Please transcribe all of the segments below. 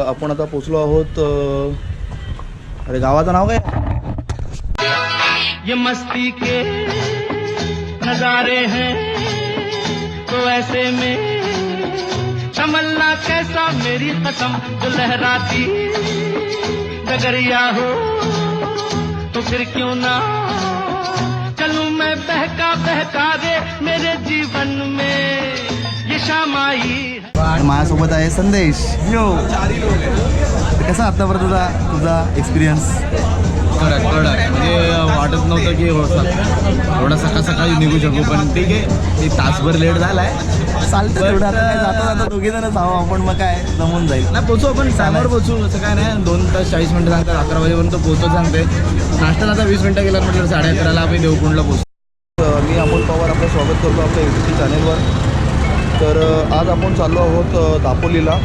आपण आता पोचलो आहोत. अरे गावाचं नाव काय? ये मस्ती के नजारे हैं तो ऐसे में तमन्ना कैसा मेरी कसम जो लहराती डगरिया हो तो फिर क्यों ना चलूं मैं बहका बहका रे मेरे जीवन में ये शाम आई. माझ्यासोबत आहे संदेश. यो कसा आतापर्यंत तुझा एक्सपिरियन्स? कडक म्हणजे वाटत नव्हतं की एवढा सकाळी निघू शकू, पण ठीक आहे. ते तासभर लेट झालाय. चालतं तेवढं. आता काय जाता जाता दोघे जणच आहो आपण, मग काय जमून जाईल. नाही पोचू आपण, टायमावर पोचू. असं काय नाही. 2 तास 40 मिनिटं सांगतात, 11 वाजेपर्यंत पोचतो सांगते. नाश्त्याला आता 20 मिनिटं गेला म्हटलं 11:30ला आम्ही देवकुंडला पोचतो. मी अमोल पवार आपलं स्वागत करतो आपल्या यूट्यूब चॅनेलवर. तर आज आपण चाललो आहोत दापोलीला,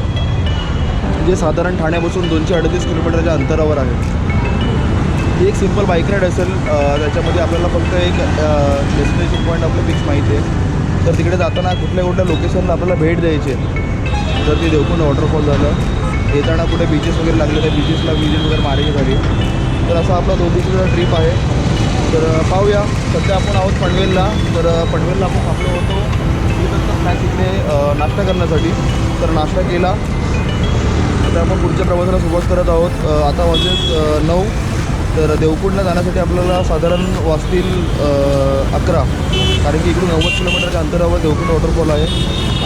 जे साधारण ठाण्यापासून 238 किलोमीटरच्या अंतरावर आहे. ही एक सिंपल बाईक राईड असेल. त्याच्यामध्ये आपल्याला फक्त एक डेस्टिनेशन पॉईंट आपलं फिक्स माहिती आहे. तर तिकडे जाताना कुठल्या लोकेशनला आपल्याला भेट द्यायची आहे. जर ती देवकुंड वॉटरफॉल झालं, येताना कुठे बीचेस वगैरे लागले त्या बीचेसला विजिट वगैरे मारायची झाली. तर असा आपला 2 दिवसाचा ट्रिप आहे. तर पाहूया. सध्या आपण आहोत पनवेलला. तर पनवेलला आपण आपलं होतो स्नॅक्स इकडे नाश्ता करण्यासाठी. तर नाश्ता केला तर आपण पुढच्या प्रवासाला सुरुवात करत आहोत. आता वाजलेत 9. तर देवकुंडला जाण्यासाठी आपल्याला साधारण वाजतील 11, कारण की इकडून 90 किलोमीटरच्या अंतरावर देवकुंड वॉटरफॉल आहे.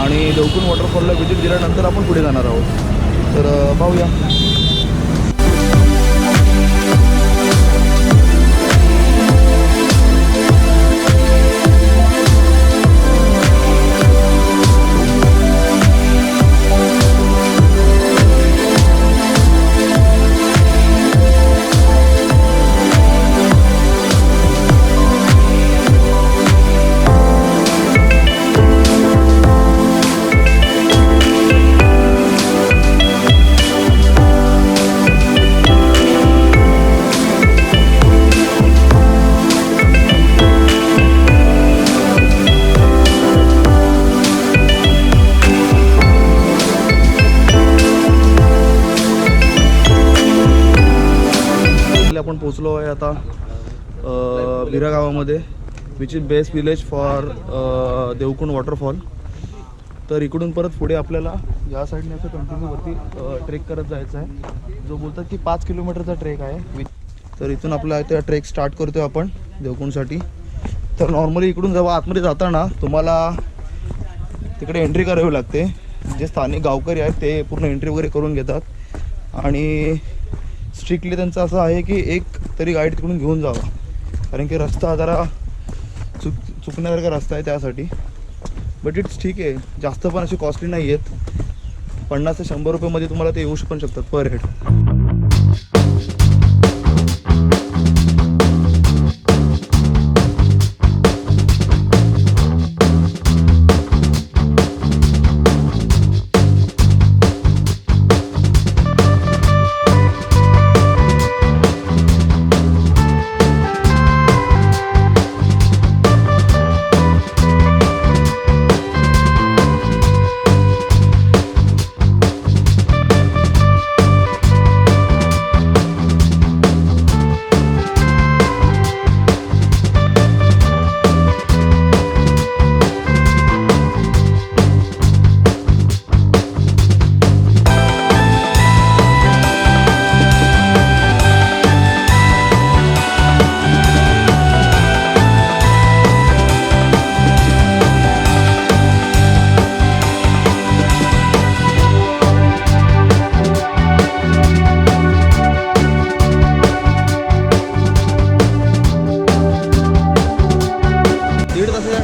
आणि देवकुंड वॉटरफॉलला व्हिजिट दिल्यानंतर आपण पुढे जाणार आहोत. तर पाहूया. आपण पोचलो आहे आता विरा गावामध्ये, which is best village for Devkund waterfall. तर इकडून परत पुढे आपल्याला या साईडने असं कंटिन्यू वरती ट्रेक करत जायचं आहे, जो बोलतात की 5 किलोमीटरचा ट्रेक आहे. तर इथून आपला त्या ट्रेक स्टार्ट करतो आहे आपण देवकुंडसाठी. तर नॉर्मली इकडून जेव्हा आतमध्ये जाताना तुम्हाला तिकडे एंट्री करावी लागते. जे स्थानिक गावकरी आहेत ते पूर्ण एंट्री वगैरे करून घेतात. आणि स्ट्रिक्टली त्यांचं असं आहे की एक तरी गाईड तिकडून घेऊन जावा, कारण की रस्ता जरा चुकण्यासारखा रस्ता आहे त्यासाठी. बट इट्स ठीक आहे. जास्त पण अशी कॉस्टली नाही आहेत. 50 ते 100 रुपयामध्ये तुम्हाला ते येऊ पण शकतात पर हेड.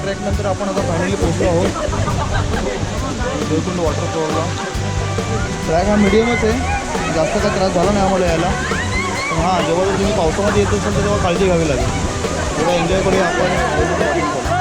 ट्रॅकनंतर आपण आता फायनली पोहोचलो आहोत देवकुंड वॉटरफॉलला. ट्रॅक हा मिडियमच आहे, जास्त काय त्रास झाला नाही आम्हाला यायला. पण हां, जेव्हा जर तुम्ही पावसामध्ये येत असाल तर तेव्हा काळजी घ्यावी लागेल. तेव्हा एन्जॉय करूया आपण.